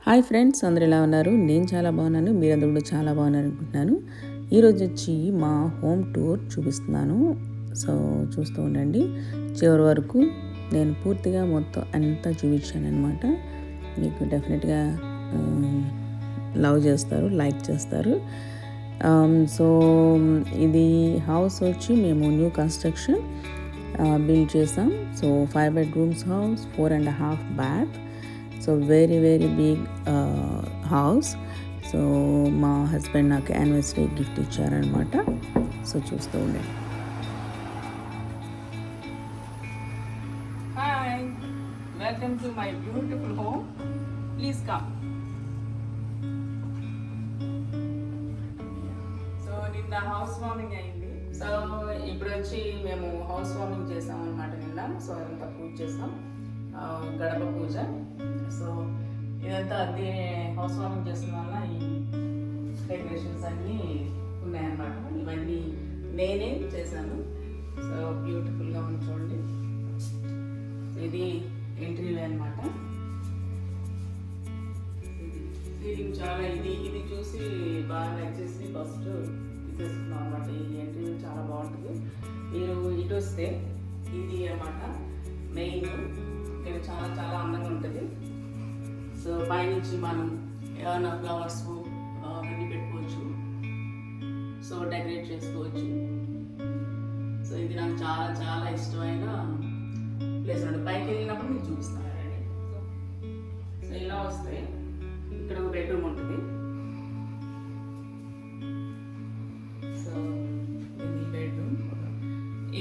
Hi friends, అందరూ ఎలా ఉన్నారు? నేను చాలా బాగున్నాను, మీరందరూ కూడా చాలా బాగున్నారు అనుకుంటున్నాను. ఈరోజు వచ్చి మా హోమ్ టూర్ చూపిస్తున్నాను. సో చూస్తూ ఉండండి చివరి వరకు. నేను పూర్తిగా మొత్తం అంతా చూపించాను అనమాట. మీకు డెఫినెట్గా లవ్ చేస్తారు, లైక్ చేస్తారు. సో ఇది హౌస్ వచ్చి మేము న్యూ కన్స్ట్రక్షన్ బిల్డ్ చేసాం. So 5 bedrooms house, 4.5 bath. So very big house. So మా హస్బెండ్ నాకు యానివర్సరీ గిఫ్ట్ ఇచ్చారనమాట. సో చూస్తూ ఉండండి. Hi, welcome to my beautiful home. Please come. So నిన్న హౌస్ వార్మింగ్ అయింది. సో ఇప్పుడు వచ్చి మేము హౌస్ వార్మింగ్ చేసాం అనమాట నిన్న. సో అదంతా పూజ చేసాం, గడప పూజ. సో ఇదంతా అదే హౌస్ వార్మింగ్ చేసిన వల్ల ఈ డెకరేషన్స్ అన్నీ ఉన్నాయన్నమాట. ఇవన్నీ నేనే చేశాను. సో బ్యూటిఫుల్గా ఉంది చూడండి. ఇది ఎంట్రీవే అనమాట. సీలింగ్ చాలా ఇది చూసి బాగా నచ్చేసి ఫస్ట్ తీసేసుకున్నాం అనమాట. ఈ ఎంట్రీ చాలా బాగుంటుంది. మీరు ఇటు వస్తే ఇది అనమాట మెయిన్. ఇక్కడ చాలా అందంగా ఉంటుంది. సో పైనుంచి మనం ఏమైనా ఫ్లవర్స్ అవన్నీ పెట్టుకోవచ్చు. సో డెకరేట్ చేసుకోవచ్చు. సో ఇది నాకు చాలా ఇష్టమైన ప్లేస్ అండి. పైకి వెళ్ళినప్పుడు మీకు చూపిస్తాను. సో ఇలా వస్తే ఇక్కడ ఒక బెడ్రూమ్ ఉంటుంది. సో ఇది బెడ్రూమ్.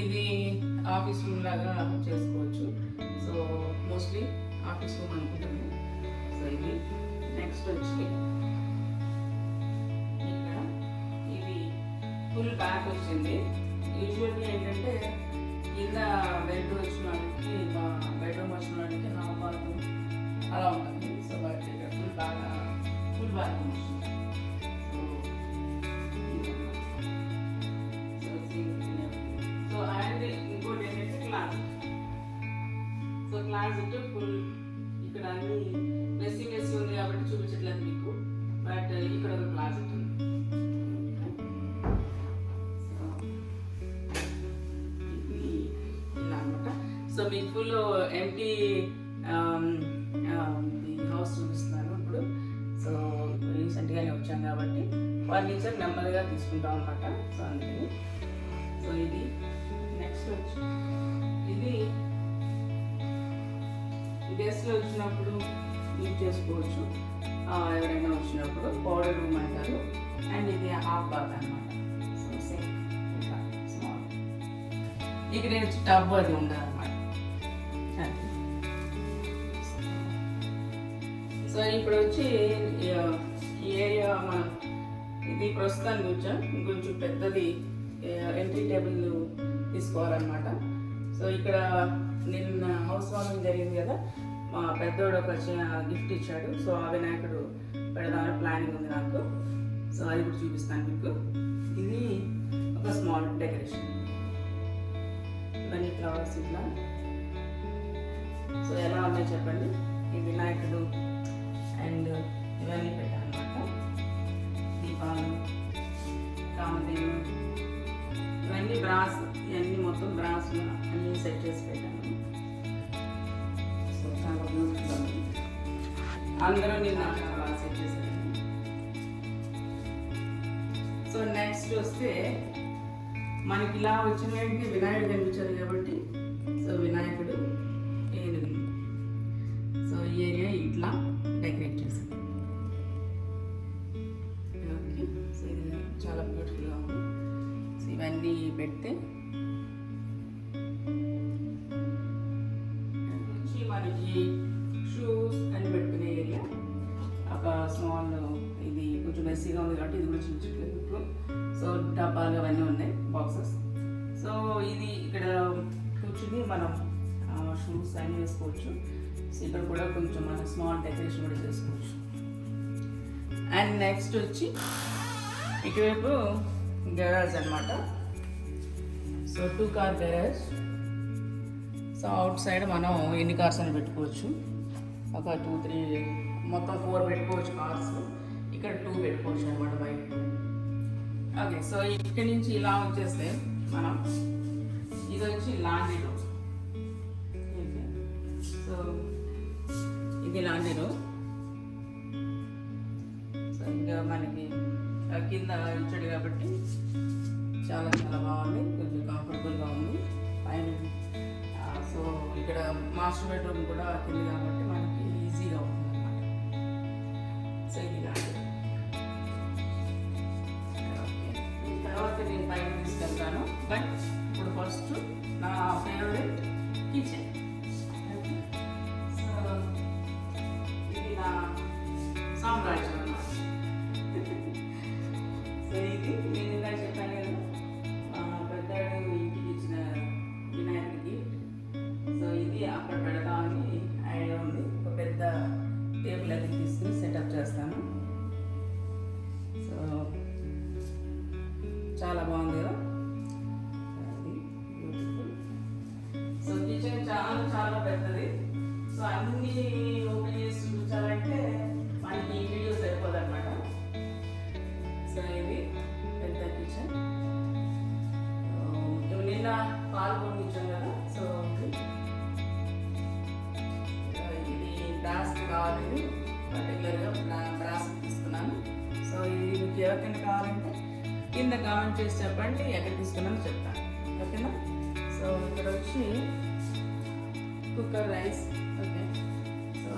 ఇది ఆఫీస్ రూమ్ లాగా చేసుకోవచ్చు. సో మోస్ట్లీ ఆఫీస్ రూమ్ అనుకుంటాను. సో ఇది నెక్స్ట్ వచ్చి ఇక్కడ ఇది ఫుల్ బ్యాక్ వచ్చింది. యూజువల్గా ఏంటంటే కింద బెడ్రూమ్ వచ్చిన వాళ్ళకి, బెడ్రూమ్ వచ్చిన వాళ్ళకి హాఫ్ బాత్రూమ్ అలా ఉంటుంది. సో బట్ ఇక్కడ ఫుల్ బాత్రూమ్ వచ్చింది. సో అండ్ ఇంకోటి ఏంటంటే క్లాజెట్. సో క్లాజెట్ ఫుల్ ఇక్కడ అన్ని మెస్సీ ఉంది కాబట్టి చూపించట్లేదు మీకు. బట్ ఇక్కడ ఒక క్లాజెట్ ఉంది. ఇది ఇలా అనమాట. సో మీకు ఫుల్ ఎంటీ హౌస్ చూపిస్తున్నాను ఇప్పుడు. సో రీసెంట్గానే వచ్చాం కాబట్టి ఫర్నిచర్ నెమ్మదిగా తీసుకుంటాం అనమాట. సో అందుకని సో ఇది నెక్స్ట్ వచ్చి ఇది గెస్ట్లు వచ్చినప్పుడు యూజ్ చేసుకోవచ్చు. ఎవరైనా వచ్చినప్పుడు పౌడర్ రూమ్ అంటారు. అండ్ ఇది హాఫ్ బాత్ అనమాట. So same small. ఇక్కడ టబ్ అది ఉండాలన్నమాట. సో ఇప్పుడు వచ్చి ఈ ఏరియా మనం ఇది ప్రస్తుతానికి వచ్చాం. ఇంకొంచెం పెద్దది ఎంట్రీ టేబుల్ తీసుకోవాలన్నమాట. సో ఇక్కడ నిన్న హౌస్ వార్మింగ్ జరిగింది కదా, మా పెద్దోడు ఒక గిఫ్ట్ ఇచ్చాడు. సో ఆ వినాయకుడు పెడదామని ప్లానింగ్ ఉంది నాకు. సో అది కూడా చూపిస్తాను మీకు. ఇది ఒక స్మాల్ డెకరేషన్. ఇవన్నీ ఫ్లవర్స్ ఇట్లా. సో ఎలా ఉన్నాయి చెప్పండి. ఈ వినాయకుడు అండ్ ఇవన్నీ పెట్టాలన్నమాట. దీపాలు, కామదేవుడు, ఇవన్నీ బ్రాస్. ఇవన్నీ మొత్తం బ్రాస్ అన్నీ సెట్ చేసి పెట్టాను. సో చాలా బ్యూటిఫుల్గా ఉంది. అందరూ నేను చాలా సెట్ చేశాను. సో నెక్స్ట్ వస్తే మనకి ఇలా వచ్చిన వెంటనే వినాయకుడు కనిపించారు కాబట్టి సో వినాయకుడు ఏనుగు. సో ఈ ఏరియా ఇట్లా డెకరేట్ చేశాను. ఓకే. సో ఇది చాలా బ్యూటిఫుల్గా ఉంది. సో ఇవన్నీ పెడితే మనకి షూస్ అని పెట్టుకునే ఏరియా. ఒక స్మాల్, ఇది కొంచెం మెస్సీగా ఉంది కాబట్టి ఇది కూడా చూపించట్లేదు ఇప్పుడు. సో డబ్బాలు అవన్నీ ఉన్నాయి, బాక్సెస్. సో ఇది ఇక్కడ కూర్చుని మనం షూస్ అన్నీ వేసుకోవచ్చు. సో ఇక్కడ కూడా కొంచెం మనం స్మాల్ డెకరేషన్ కూడా చేసుకోవచ్చు. అండ్ నెక్స్ట్ వచ్చి ఇటువైపు గరాజ్ అనమాట. So 2 car garage. So out side మనం ఎన్ని కార్స్ అని పెట్టుకోవచ్చు. ఒక 2-3 మొత్తం 4 పెట్టుకోవచ్చు కార్స్, ఇక్కడ 2 పెట్టుకోవచ్చు అనమాట బయట. ఓకే, సో ఇక్కడ నుంచి ఇలా వచ్చేస్తే మనం ఇది వచ్చి లాండ్రీ రూమ్. సో ఇది లాండ్రీ రూమ్. సో ఇంకా మనకి కింద ఇచ్చాడు కాబట్టి చాలా చాలా బాగుంది, కొంచెం కంఫర్టబుల్గా ఉంది పైన. సో ఇక్కడ మాస్టర్ బెడ్రూమ్ కూడా కింద కాబట్టి మనకి ఈజీగా ఉంటుంది అన్నమాట. సో ఇది లాండ్రీ. ఓకే, ఈ తర్వాత నేను పైన తీసుకెళ్తాను. బట్ ఇప్పుడు ఫస్ట్ నా ఫేవరెట్ కిచెన్. సో ఇది నా సామ్రాజ్యం అన్నమాట. సో ఇది నేను ఇలా చెప్పాను కదా, పెద్దాడు ఇంటికి ఇచ్చిన వినాయకుడికి. సో ఇది అక్కడ పెడదామని ఐడియా ఉంది. ఒక పెద్ద టేబుల్ అది తీసుకుని సెటప్ చేస్తాను. సో చాలా బాగుంది కదా, అది బ్యూటిఫుల్. సో కిచెన్ చాలా చాలా పెద్దది. సో అన్ని ఓపెన్ చేసి చూపించాలంటే మనకి ఈ వీడియో సరిపోదు అనమాట. సో ఇది పెద్ద కిచెన్. నిన్న పాలు పొందించాం కదా. సో ఇది బ్రాస్ కావాలి, పర్టికులర్గా బ్రాస్ తీసుకున్నాను. సో ఇది మీకు ఎవరికైనా కావాలంటే కింద కామెంట్ చేసి చెప్పండి, ఎక్కడ తీసుకున్నాను చెప్తాను. ఓకేనా. సో ఇక్కడ వచ్చి కుక్కర్ రైస్. ఓకే, సో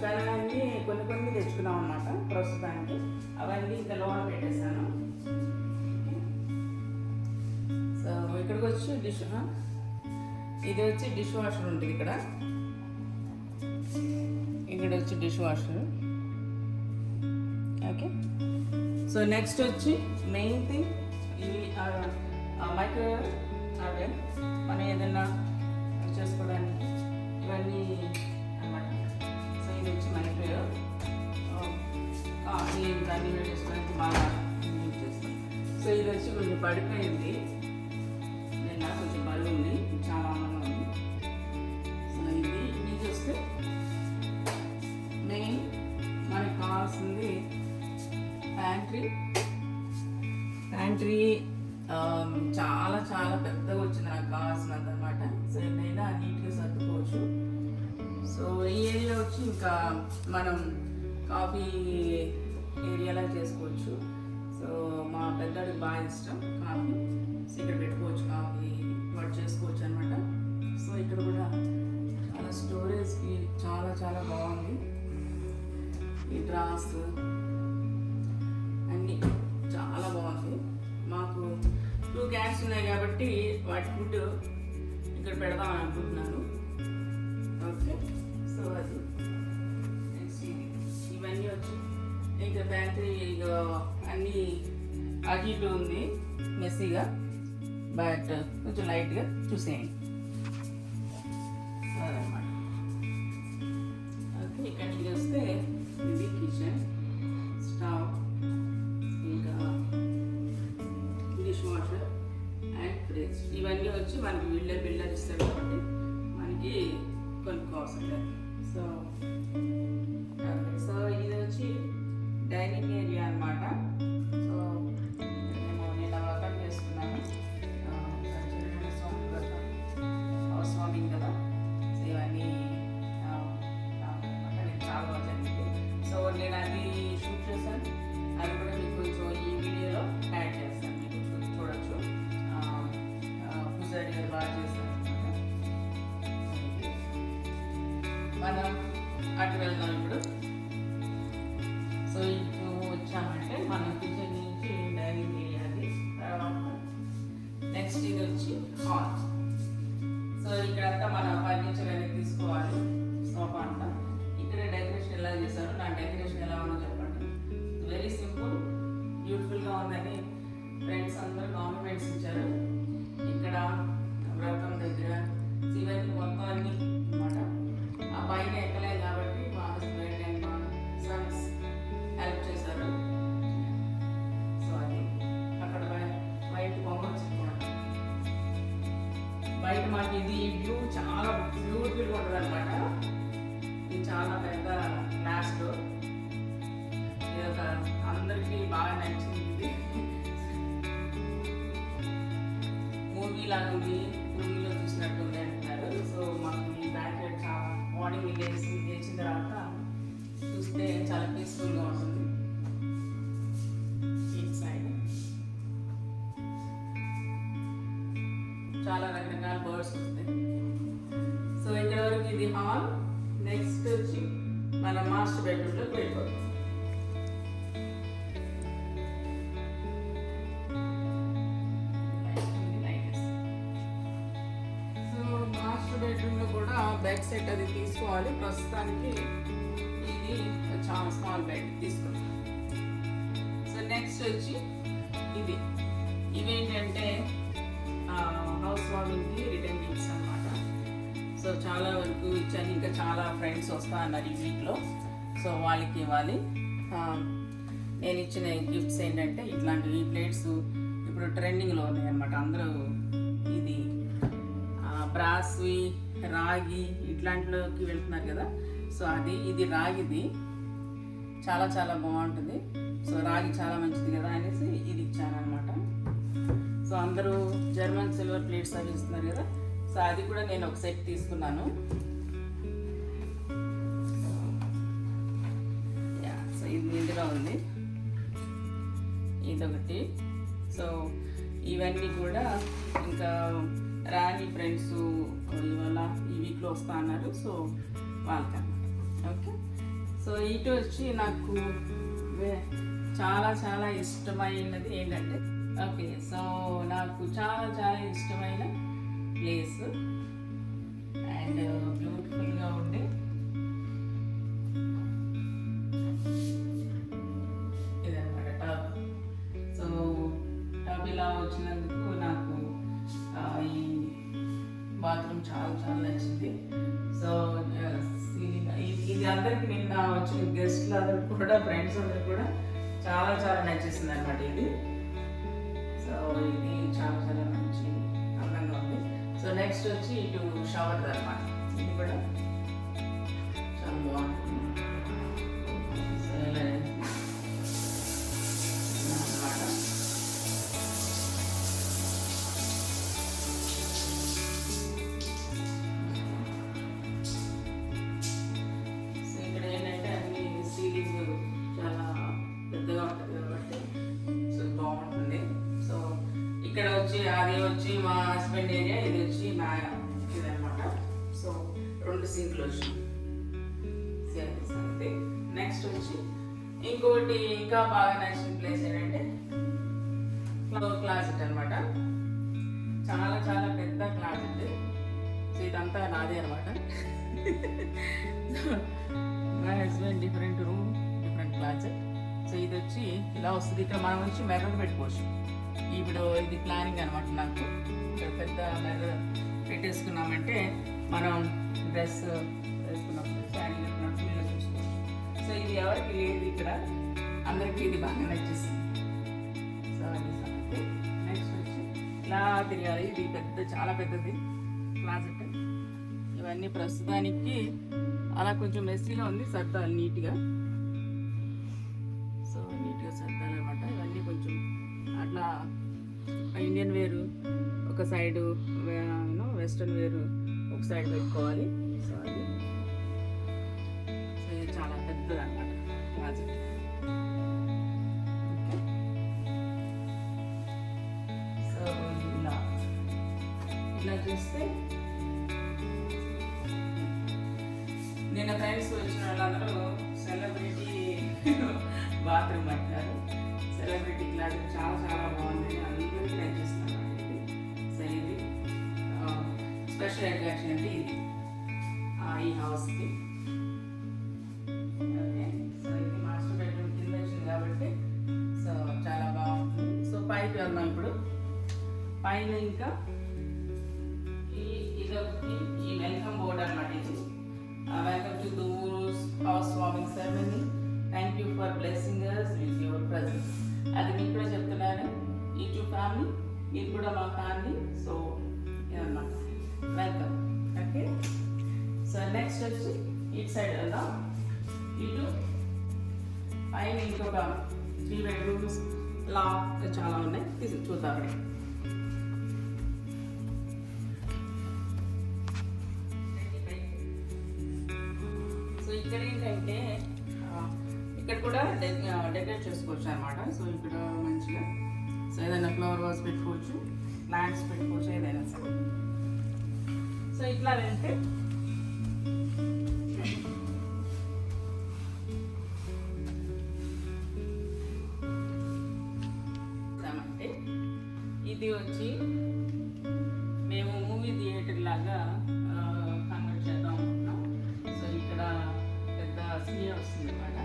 కడాయి కొన్ని తెచ్చుకున్నాం అన్నమాట ప్రస్తుతానికి. అవన్నీ ఇంకా లోన పెట్టేశాను. సో ఇక్కడికి వచ్చి ఇది వచ్చి డిష్ వాషర్ ఉంటుంది ఇక్కడ. ఇక్కడ వచ్చి dish washer. Okay, so next వచ్చి మెయిన్ థింగ్ ఇవి మైక్రోవేవ్ అవెన్. మనం ఏదైనా చేసుకోవడానికి ఇవన్నీ అన్నమాట. సో ఇది వచ్చి మైక్రోవేవ్. దాన్ని వేసుకోవడానికి బాగా యూజ్ చేస్తాం. సో ఇది వచ్చి కొంచెం పడిపోయింది, నిన్న కొంచెం బరువు ఉంది, చాలా ఆనందంగా ఉంది. సో ఇది నుంచి వస్తే మెయిన్ మనకు కావాల్సింది ప్యాంట్రీ. చాలా చాలా పెద్దగా వచ్చింది నాకు కావాల్సినంత అనమాట. సో ఏదైనా నీట్గా సర్దుకోవచ్చు. సో ఈ ఏరియా వచ్చి ఇంకా మనం కాఫీ ఏరియాలా చేసుకోవచ్చు. సో మా పెద్దడికి బాగా ఇష్టం కాఫీ. సో ఇక్కడ పెట్టుకోవచ్చు, కాఫీ వాడు చేసుకోవచ్చు అనమాట. సో ఇక్కడ కూడా చాలా స్టోరేజ్కి చాలా చాలా బాగుంది. ఈ డ్రాస్ అన్నీ చాలా బాగుంది. మాకు 2 క్యాట్స్ ఉన్నాయి కాబట్టి వాటి ఫుడ్ ఇక్కడ పెడదాం అనుకుంటున్నాను. ఓకే, సో అది ఇవన్నీ వచ్చి ఇంకా ప్యాంట్రీ అన్నీ అటు ఇటు ఉంది మెస్సీగా, బట్ కొంచెం లైట్గా చూసేయండి. అదనమాట. ఓకే, ఇక్కడి నుంచి వస్తే ఇది కిచెన్, స్టవ్, ఇంకా డిష్ వాషర్ అండ్ ఫ్రిడ్జ్. ఇవన్నీ వచ్చి మనకి బిల్డర్ ఇస్తారు కాబట్టి మనకి కొనుక్కోవసం లేదు. సో సో ఇది వచ్చి డైనింగ్ ఏరియా అనమాట. సో నేను వర్కం చేసుకున్నాను, హౌస్ వార్మింగ్ కదా. సో ఇవన్నీ చాలా బాగా జరిగింది. సో నేను అది షూట్ చేశాను, అది కూడా మీకు కొంచెం ఈ వీడియోలో యాడ్ చేస్తాను, మీకు చూడొచ్చు. పూజారి గారు బాగా చేశారు. మనం అటు వెళ్దాం ఇప్పుడు. సో ఇప్పుడు వచ్చామంటే మనం కిచెన్ నుంచి డైనింగ్ ఏరియాది. నెక్స్ట్ ఇది వచ్చి హాల్. సో ఇక్కడంతా మన ఫర్నిచర్ అనేది తీసుకోవాలి. సోఫా అంతా ఇక్కడ డెకరేషన్ ఎలా చేశారు, నా డెకరేషన్ ఎలా ఉందో చెప్పండి. వెరీ సింపుల్, బ్యూటిఫుల్గా ఉందని ఫ్రెండ్స్ అందరూ కాంప్లిమెంట్స్ ఇచ్చారు. ఇక్కడ వ్రతం దగ్గర ఇవన్నీ మొత్తం అన్ని అనమాట. ఆ పైన ఎక్కలేదు కాబట్టి మా హస్బెండ్ అండ్ మా సన్స్ హెల్ప్ చేశారు. సో అది అక్కడ బయట పొంగొచ్చింది. బయట మాకు ఇది వ్యూ చాలా బ్యూటిఫుల్గా ఉంటుంది అనమాట. ఇది చాలా పెద్ద గ్లాస్ డోర్. లాగా ఉంది, మూవీలో చూసినట్టుంది అంటున్నారు. సో మాకు ఈ బ్యాక్ సైడ్ చాలా మార్నింగ్ లేచిన తర్వాత చూస్తే చాలా పీస్ఫుల్గా ఉంటుంది. ఈ సైడ్ చాలా రకరకాల బర్డ్స్ వస్తాయి. సో ఇక్కడ వరకు ఇది హాల్. నెక్స్ట్ వచ్చి మన మాస్టర్ బెడ్రూమ్లోకి వెళ్ళిపోతుంది. సో మాస్టర్ బెడ్రూమ్లో కూడా బెడ్ సెట్ అది తీసుకోవాలి. ప్రస్తుతానికి ఇది చాలా స్మాల్ బెడ్ తీసుకుంటాం. సో నెక్స్ట్ వచ్చి ఇవేంటంటే హౌస్ వార్మింగ్కి రిటర్న్ గిఫ్ట్స్ అనమాట. సో చాలా వరకు ఇచ్చాను. ఇంకా చాలా ఫ్రెండ్స్ వస్తా అన్నారు ఈ వీక్లో. సో వాళ్ళకి ఇవ్వాలి. నేను ఇచ్చిన గిఫ్ట్స్ ఏంటంటే ఇట్లాంటివి ప్లేట్స్ ఇప్పుడు ట్రెండింగ్లో ఉన్నాయి అనమాట. అందరూ ఇది బ్రాస్వి రాగి ఇట్లాంటిలోకి వెళ్తున్నారు కదా. సో ఇది రాగిది చాలా చాలా బాగుంటుంది. సో రాగి చాలా మంచిది కదా అనేసి ఇది ఇచ్చాను అనమాట. సో అందరూ జర్మన్ సిల్వర్ ప్లేట్స్ అవి ఇస్తున్నారు కదా. సో అది కూడా నేను ఒక సెట్ తీసుకున్నాను. సో ఇది ఇందులో ఉంది, ఇదొకటి. సో ఇవన్నీ కూడా ఇంకా రాణి ఫ్రెండ్స్ ఇవాళ ఈ వీక్లో వస్తా అన్నారు. సో వాళ్ళకన్నమాట. ఓకే. సో ఇటు వచ్చి నాకు చాలా చాలా ఇష్టమైనది ఏంటంటే ఓకే. సో నాకు చాలా చాలా ఇష్టమైన ప్లేస్ అండ్ బ్యూటిఫుల్గా ఉండే ఇదన్నమాట టబ్. సో టబ్ ఇలా వచ్చినందుకు నాకు ఈ బాత్రూమ్ చాలా చాలా నచ్చింది. సో ఇది అందరికి నిన్న వచ్చిన గెస్ట్లు అందరు కూడా ఫ్రెండ్స్ అందరు కూడా చాలా చాలా నచ్చేసింది అనమాట ఇది. సో ఇది చాలా చాలా మంచి అందంగా ఉంది. సో నెక్స్ట్ వచ్చి ఇటు షవర్ అనమాట. ఇది కూడా చాలా బాగుంటుంది. సో ఇలా అన్నమాట. సో ఇక్కడ ఏంటంటే అన్ని సీలింగ్ చాలా పెద్దగా ఉంటుంది కాబట్టి సో బాగుంటుంది. సో ఇక్కడ వచ్చి మా హస్బెండ్ ఏరియా, ఇది వచ్చి నా ఇదనమాట. సో 2 సింక్లు వచ్చి నెక్స్ట్ వచ్చి ఇంకోటి ఇంకా బాగా నచ్చిన ప్లేస్ ఏంటంటే క్లాజెట్ అనమాట. చాలా చాలా పెద్ద క్లాజెట్. సో ఇదంతా నాదే అనమాట. మా husband different room, different closet. So ఇది వచ్చి ఇలా వస్తుంది. ఇక్కడ మనం వచ్చి మెర్రర్ పెట్టుకోవచ్చు. ఇప్పుడు ఇది ప్లానింగ్ అనమాట. నాకు ఇక్కడ పెద్ద మెర్రర్ పెట్టేసుకున్నామంటే మనం డ్రెస్ వేసుకున్నప్పుడు శాండీ పెట్టినప్పుడు ఇలా చూసుకోవచ్చు. సో ఇది ఎవరికి లేదు ఇక్కడ, అందరికీ ఇది బాగా నచ్చేసింది. సో అది సంగతి. నెక్స్ట్ వచ్చి ఇలా తిరగాలి. ఇది చాలా పెద్దది క్లాజెట్. ఇవన్నీ ప్రస్తుతానికి అలా కొంచెం మెస్సీగా ఉంది, సర్దాలి నీట్గా. సో నీట్గా సర్దాలి అనమాట. ఇవన్నీ కొంచెం అట్లా ఇండియన్ వేరు ఒక సైడు, వెస్ట్రన్ వేరు ఒక సైడ్ పెట్టుకోవాలి. సో అది సో ఇది చాలా పెద్దది అనమాట క్లాజెట్. ఓకే. సో ఇలా చూస్తే నిన్న ఫ్రెండ్స్ వచ్చిన వాళ్ళందరూ సెలబ్రిటీ బాత్రూమ్ అంటారు. సెలబ్రిటీ క్లాజెట్ చాలా చాలా బాగుంది, అందరికీ నచ్చేస్తున్నాను. సో ఇది స్పెషల్ అట్రాక్షన్ అంటే ఇది ఈ హౌస్కి. ఓకే. సో ఇది మాస్టర్ బెడ్రూమ్ కింద వచ్చింది కాబట్టి సో చాలా బాగుంటుంది. సో పైకి వెళ్దాం ఇప్పుడు. పైన ఇంకా ఇదొకటి ఈ వెల్కమ్ బోర్డ్ అనమాట. ఇది welcome to Dooru's housewarming ceremony. Thank you for blessing us with your presence. అది మీకు కూడా చెప్తున్నాను. ఈ 2 ఫ్యామిలీ, మీరు కూడా మా ఫ్యామిలీ. సో ఇదన్నమాట వెల్కమ్. ఓకే. సో నెక్స్ట్ వచ్చి ఇటు సైడ్ వెళ్దాం. ఇటు పైన ఇంకొక 3 బెడ్రూమ్స్ లా చాలా ఉన్నాయి, చూద్దామండి. కూడా డెకరేట్ చేసుకోవచ్చు అనమాట. సో ఇక్కడ మంచిగా సో ఏదైనా ఫ్లవర్ వాస్ పెట్టుకోవచ్చు, ప్లాంట్స్ పెట్టుకోవచ్చు, ఏదైనా సరే. సో ఇట్లా వెళ్తే ఇది వచ్చి మేము మూవీ థియేటర్ లాగా కన్వర్ట్ చేద్దాం అనుకుంటున్నాం. సో ఇక్కడ పెద్ద స్క్రీన్ వస్తుంది అనమాట.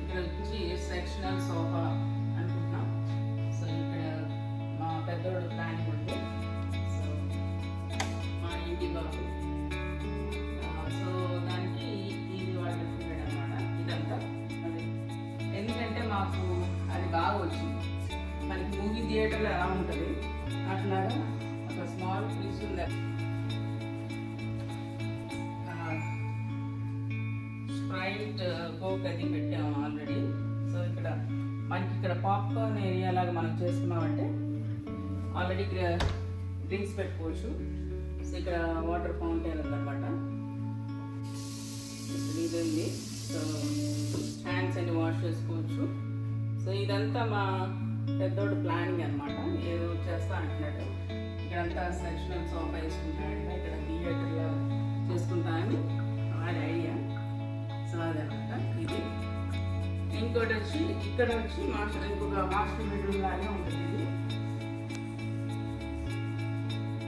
ఇక్కడ వచ్చి సెక్షనల్ సోఫా అనుకుంటున్నాం. సో ఇక్కడ మా పెద్దోడు ప్లానింగ్ ఉంది. సో మా ఇంటి బాబు సో దానికి ఇది వాళ్ళు పెట్టుకుంటాడు అనమాట. ఇదంతా అది ఎందుకంటే మాకు అది బాగా వచ్చింది. మనకి మూవీ థియేటర్లో ఎలా ఉంటుంది అట్లాగా ఒక స్మాల్ పీస్ ఉంది. స్ప్రైట్ కోక్ అది పెట్టాము ఆల్రెడీ. సో ఇక్కడ మనకి ఇక్కడ పాప్కార్న్ ఏరియా లాగా మనం చేసుకున్నామంటే ఆల్రెడీ డ్రింక్స్ పెట్టుకోవచ్చు. సో ఇక్కడ వాటర్ ఫౌంటైన్ ఉందన్నమాట. ఇది ఉంది. సో హ్యాండ్స్ అన్ని వాష్ చేసుకోవచ్చు. సో ఇదంతా మా పెద్దోడు ప్లానింగ్ అనమాట. ఏదో చేస్తా అంటున్నాడు. ఇక్కడంతా సెక్షనల్ సోఫా వేసుకుంటాడంటే ఇక్కడ థియేటర్లో చేసుకుంటానని వాడి ఐడియా. సో అదనమాట ఇది. ఇంకోటి వచ్చి ఇక్కడ వచ్చి ఇంకొక మాస్టర్ బెడ్రూమ్ లాగా ఉంటుంది ఇది.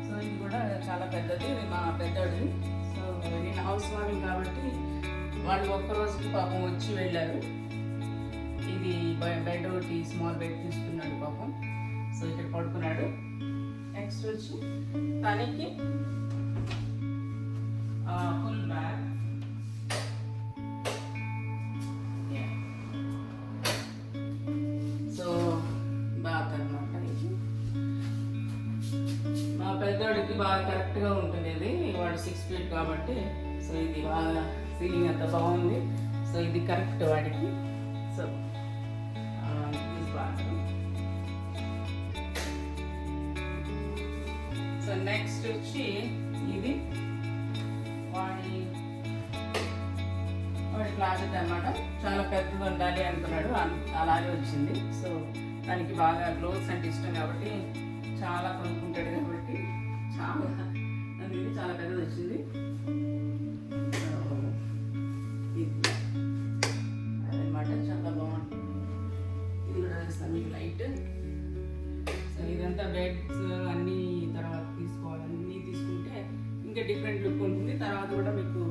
సో ఇది కూడా చాలా పెద్దది. ఇది మా పెద్దోడిది. సో నేను హౌస్ వార్మింగ్ కాబట్టి వాళ్ళు ఒక్కరోజుకి పాపం వచ్చి వెళ్ళారు. ఇది బెడ్ ఒకటి స్మాల్ బెడ్ తీసుకున్నాడు పాపం. సో ఇక్కడ పడుకున్నాడు. నెక్స్ట్ వచ్చి తనకి ఫుల్ బ్యాగ్. సో బాత్ అనమాట. ఇది మా పెద్దోడికి బాగా కరెక్ట్గా ఉంటుంది. ఇది వాడు 6 feet కాబట్టి సో ఇది బాగా సీలింగ్ అంతా బాగుంది. సో ఇది కరెక్ట్ వాడికి. సో సో నెక్స్ట్ వచ్చి ఇది వాడి క్లాసెట్ అనమాట. చాలా పెద్దగా ఉండాలి అనుకున్నాడు, అలాగే వచ్చింది. సో దానికి బాగా క్లోత్స్ అంటే ఇష్టం కాబట్టి చాలా కొనుక్కుంటాడు కాబట్టి ఇది చాలా పెద్దది వచ్చింది. అదనమాట చాలా బాగుంటుంది. ఇది కూడా వేస్తాను మీకు లైట్. సో ఇదంతా బెడ్స్ అన్నీ తర్వాత తీసుకోవాలి. అన్నీ తీసుకుంటే ఇంకా డిఫరెంట్ లుక్ ఉంటుంది. తర్వాత కూడా మీకు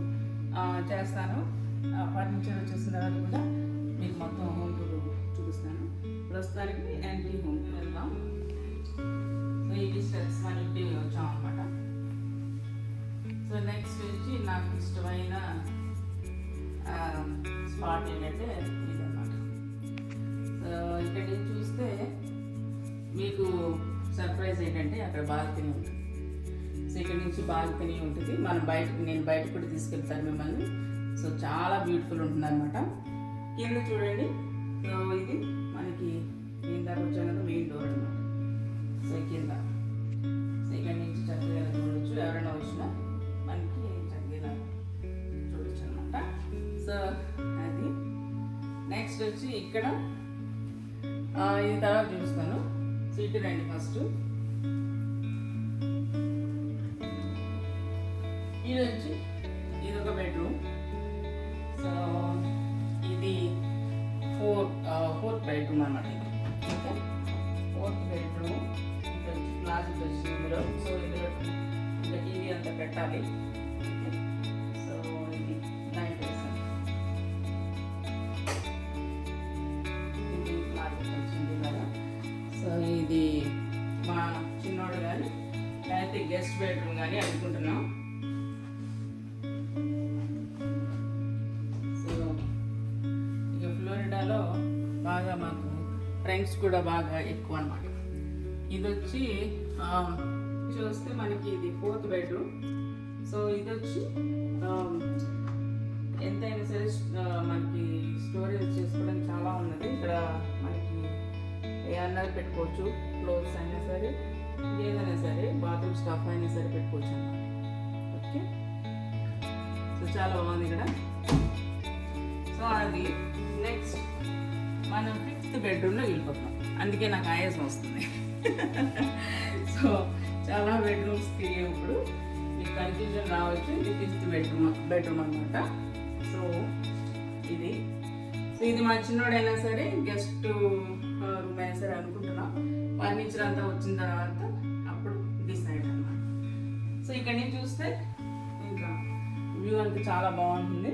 చేస్తాను. ఫర్నిచర్ వచ్చేసిన తర్వాత కూడా మీకు మొత్తం హోమ్ టూర్ చూపిస్తాను. ప్రస్తుతానికి యాంటీ హోమ్కి వెళ్దాం. సో ఇది స్టెప్స్ మన ఇంటి వచ్చాం అనమాట. సో నెక్స్ట్ వచ్చి నాకు ఇష్టమైన స్పాట్ ఏంటంటే ఇదన్నమాట. సో ఇక్కడ నుంచి చూస్తే మీకు సర్ప్రైజ్ ఏంటంటే అక్కడ బాల్కనీ ఉంటుంది. సో ఇక్కడ నుంచి బాల్కనీ ఉంటుంది. నేను బయటకు కూడా తీసుకెళ్తాను మిమ్మల్ని. సో చాలా బ్యూటిఫుల్ ఉంటుంది అనమాట. కింద చూడండి. సో ఇది మనకి మెయిన్ దాకా వచ్చాం కదా, మెయిన్ డోర్ అనమాట. సో కింద సో ఇక్కడ నుంచి చక్కగా చూడవచ్చు. ఎవరైనా వచ్చినా మనకి చక్కగా చూడవచ్చు అనమాట. సో అది నెక్స్ట్ వచ్చి ఇక్కడ ఇది తర్వాత చూపిస్తాను. సో ఇటు రండి. ఫస్ట్ ఇది వచ్చి ఇది ఒక బెడ్రూమ్. సో ఇది ఫోర్త్ బెడ్రూమ్ అన్నమాట. ఇది ఓకే, 4th బెడ్రూమ్. ఇది వచ్చి క్లాసెస్ వచ్చింది ఇందులో. సో ఇందులో ఇంకా టీవీ అంతా పెట్టాలి. సో ఇది నైట్ వేసాను. ఇది క్లాసెస్ వచ్చింది కదా. సో ఇది మా చిన్నోడు కానీ లేకపోతే గెస్ట్ బెడ్రూమ్ కానీ అనుకుంటున్నాం. సో ఇక ఫ్లోరిడాలో బాగా మాకు ఫ్రెండ్స్ కూడా బాగా ఎక్కువ అనమాట. ఇది వచ్చి చూస్తే మనకి ఇది 4th బెడ్రూమ్. సో ఇది వచ్చి ఎంతైనా సరే మనకి స్టోరేజ్ చేసుకోవడానికి చాలా ఉన్నది. ఇక్కడ మనకి ఏమన్నా పెట్టుకోవచ్చు, క్లోత్స్ అయినా సరే ఏదైనా సరే, బాత్రూమ్ స్టఫ్ అయినా సరే పెట్టుకోవచ్చు అన్నమాట. ఓకే, సో చాలా బాగుంది ఇక్కడ. సో అది నెక్స్ట్ మనం 5th బెడ్రూమ్లో వెళ్ళిపోతున్నాం. అందుకే నాకు ఆయాసం వస్తుంది. సో చాలా బెడ్రూమ్స్ తిరిగి ఇప్పుడు మీకు కన్ఫ్యూజన్ రావచ్చు. ఇది 5th బెడ్రూమ్ అనమాట. సో ఇది మా చిన్నోడైనా సరే గెస్ట్ రూమ్ అయినా సరే అనుకుంటున్నాం. ఫర్నిచర్ అంతా వచ్చిన తర్వాత అప్పుడు డిసైడ్ అన్నమాట. సో ఇక్కడ నుంచి చూస్తే ఇంకా వ్యూ అంతా చాలా బాగుంటుంది.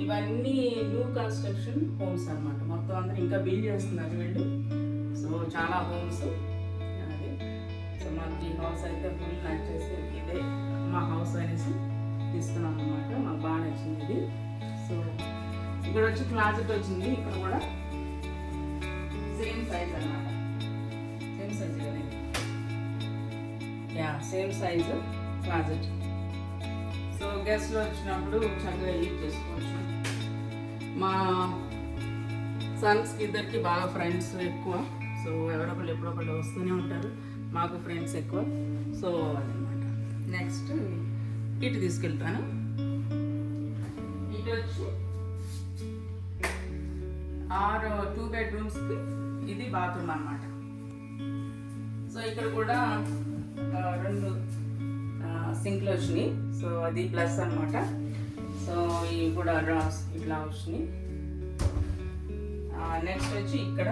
ఇవన్నీ న్యూ కన్స్ట్రక్షన్ హోమ్స్ అనమాట. మొత్తం అందరూ ఇంకా బిల్డ్ చేస్తున్నారు వీళ్ళు. సో చాలా హోమ్స్ అది. సో మాకు ఈ హౌస్ అయితే ఫుల్ నచ్చేసి ఇదే మా హౌస్ అనేసి తీసుకున్నాం అనమాట. మాకు బాగా నచ్చింది ఇది. సో ఇక్కడ వచ్చి క్లాజెట్ వచ్చింది. ఇక్కడ కూడా సేమ్ సైజ్ అన్నమాట. సేమ్ సైజ్ కదా, yeah same size closet. So గెస్ట్లు వచ్చినప్పుడు చక్కగా యూజ్ చేసుకోవచ్చు. మా సన్స్కి ఇద్దరికి బాగా ఫ్రెండ్స్ ఎక్కువ. సో ఎవరొకళ్ళు ఎప్పుడొకళ్ళు వస్తూనే ఉంటారు. మాకు ఫ్రెండ్స్ ఎక్కువ. సో అదనమాట. నెక్స్ట్ ఇటు తీసుకెళ్తాను. ఇటు వచ్చి 2 బెడ్రూమ్స్కి ఇది బాత్రూమ్ అన్నమాట. సో ఇక్కడ కూడా 2 సింక్లు వచ్చినాయి. సో అది ప్లస్ అనమాట. సో ఇవి కూడా ఇట్లా వచ్చినాయి. నెక్స్ట్ వచ్చి ఇక్కడ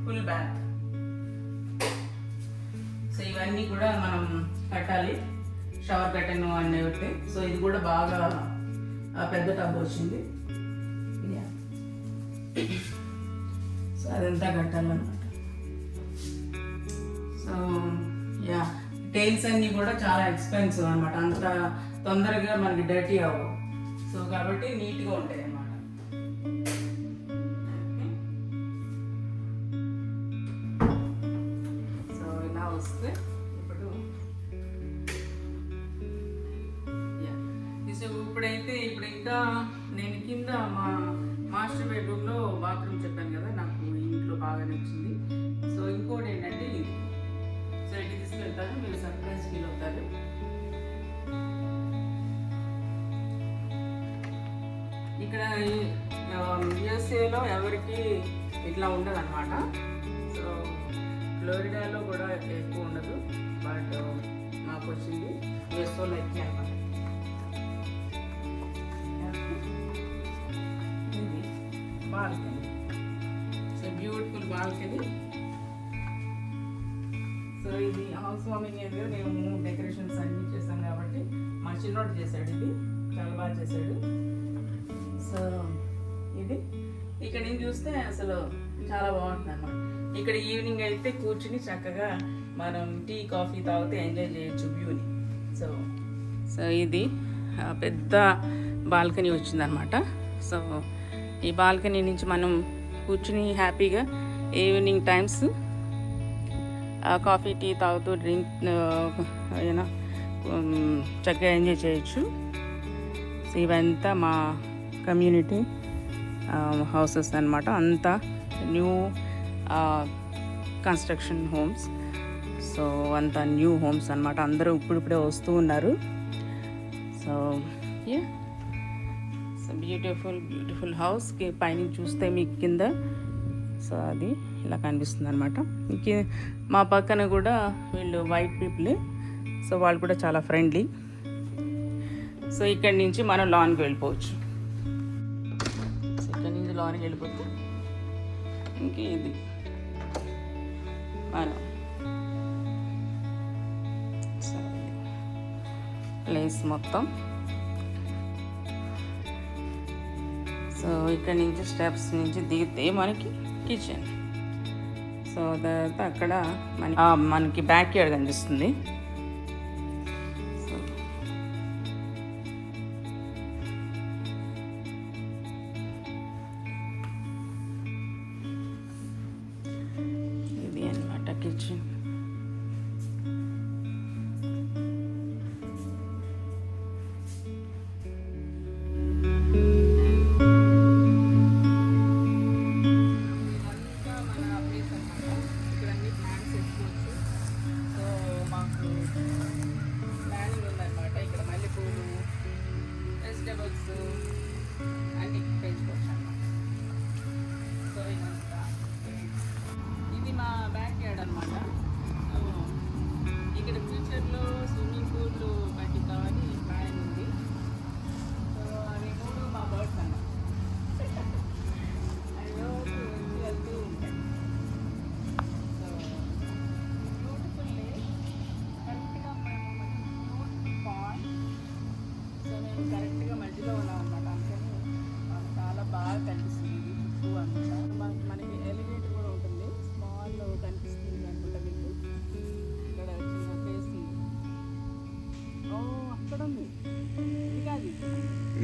ఫుల్ బ్యాక్. సో ఇవన్నీ కూడా మనం కట్టాలి. షవర్ కట్టను అన్నీ ఒకటి. సో ఇది కూడా బాగా పెద్ద టబ్ వచ్చింది. సో అదంతా కట్టాలన్నమాట. సో యా టైల్స్ అన్నీ కూడా చాలా ఎక్స్పెన్సివ్ అనమాట. అంత తొందరగా మనకి డర్టీ అవ్వవు. సో కాబట్టి నీట్గా ఉంటాయి అన్నమాట. సో ఇలా వస్తే ఇప్పుడు ఇప్పుడు ఇంకా నేను కింద మా మాస్టర్ బెడ్రూమ్లో బాత్రూమ్ చెప్పాను కదా, నాకు ఇంట్లో బాగా నచ్చింది. సో ఇంకోటి ఏంటంటే ఇది. సో ఇటు తీసుకెళ్తాను, మీరు సర్ప్రైజ్ ఫీల్ అవుతారు. ఇక్కడ యుఎస్ఏలో ఎవరికి ఇట్లా ఉండదు అనమాట. సో ఫ్లోరిడాలో కూడా ఎక్కువ ఉండదు. బట్ మాకు వచ్చింది యుఎస్ఓలో ఎక్కువ అనమాట. Balcony. So beautiful balcony. So ఇది హౌస్ వార్మింగ్ ఏదో మేము డెకరేషన్స్ అన్నీ చేసాం కాబట్టి మా చిన్నోడు చేశాడు. ఇది చాలా బాగా చేశాడు. సో ఇది ఇక్కడ నుంచి చూస్తే అసలు చాలా బాగుంటుంది అన్నమాట. ఇక్కడ ఈవినింగ్ అయితే కూర్చుని చక్కగా మనం టీ కాఫీ తాగితే ఎంజాయ్ చేయొచ్చు వ్యూని. సో ఇది పెద్ద బాల్కనీ వచ్చిందనమాట. సో ఈ బాల్కనీ నుంచి మనం కూర్చుని హ్యాపీగా ఈవినింగ్ టైమ్స్ కాఫీ టీ తాగుతూ డ్రింక్ ఏదైనా చక్కగా ఎంజాయ్ చేయొచ్చు. సో ఇవంతా మా కమ్యూనిటీ హౌసెస్ అన్నమాట. అంతా న్యూ కన్స్ట్రక్షన్ హోమ్స్. సో అంతా న్యూ హోమ్స్ అన్నమాట. అందరూ ఇప్పుడిప్పుడే వస్తూ ఉన్నారు. సో యా బ్యూటిఫుల్ హౌస్కి పైన చూస్తే మీకు కింద సో అది ఇలా కనిపిస్తుంది అనమాట. మా పక్కన కూడా వీళ్ళు వైట్ పీపుల్. సో వాళ్ళు కూడా చాలా ఫ్రెండ్లీ. సో ఇక్కడి నుంచి మనం లాన్కి వెళ్ళిపోవచ్చు. సో ఇక్కడి నుంచి లాన్కి వెళ్ళిపోతే ఇంక ఇది మనం సో ప్లేస్ మొత్తం. సో ఇక్కడ నుంచి స్టెప్స్ నుంచి దిగితే మనకి కిచెన్. సో తర్వాత అక్కడ మనకి బ్యాక్ యార్డ్ కనిపిస్తుంది. సో ఇది అన్నమాట కిచెన్.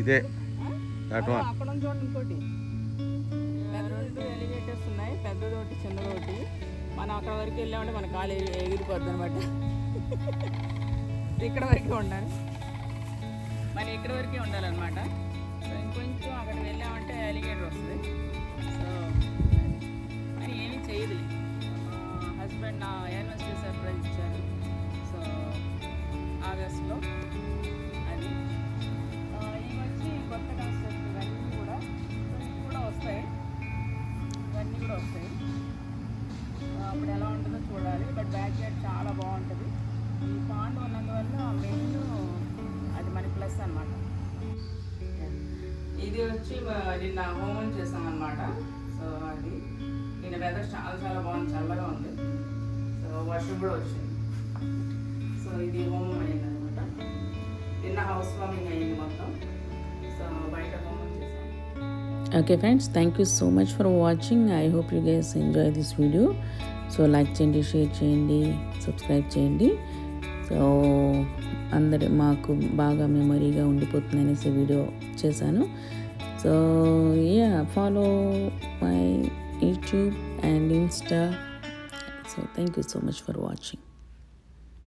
ఇదే అక్కడ చూడండి ఇంకోటి రెండు ఎలిగేటర్స్ ఉన్నాయి, పెద్దదోటి చిన్నదోటి. మనం అక్కడ వరకు వెళ్ళామంటే మన కాలు ఎగిరిపోద్ది అనమాట. ఇక్కడ వరకే ఉండాలి, మరి ఇక్కడ వరకే ఉండాలన్నమాట. సో ఇంకొంచెం అక్కడికి వెళ్ళామంటే ఎలిగేటర్ వస్తుంది. సో మరి ఏమీ చేయదు. మా హస్బెండ్ నా యానివర్సరీ సర్ప్రైజ్ ఇచ్చారు. సో ఆగస్ట్లో అది ఇవి వచ్చి కొత్త కాన్సెప్ట్. ఇవన్నీ కూడా వస్తాయి, ఇవన్నీ కూడా వస్తాయి. అప్పుడు ఎలా ఉంటుందో చూడాలి. బట్ బ్యాక్ సైడ్ చాలా బాగుంటుంది. ఈ పాండ్ ఉన్నందువల్ల మెయిన్ అది మనకి ప్లస్ అనమాట. ఇది వచ్చి నిన్న హోమం చేసాం అనమాట. సో అది నిన్న వెదర్ చాలా చాలా బాగుంది, చల్లగా ఉంది. సో వర్షం కూడా వచ్చింది. సో ఇది హోమం అయింది అనమాట. నిన్న హౌస్ వార్మింగ్ అయింది మొత్తం. సో బయట హోమం చేసాం. Okay friends, thank you so much for watching. I hope you guys enjoy this video. So like చేయండి, షేర్ చేయండి, సబ్స్క్రైబ్ చేయండి. సో అందరి మాకు బాగా మెమరీగా ఉండిపోతుంది అనేసి వీడియో చేశాను. So follow my YouTube and Insta. So thank you so much for watching.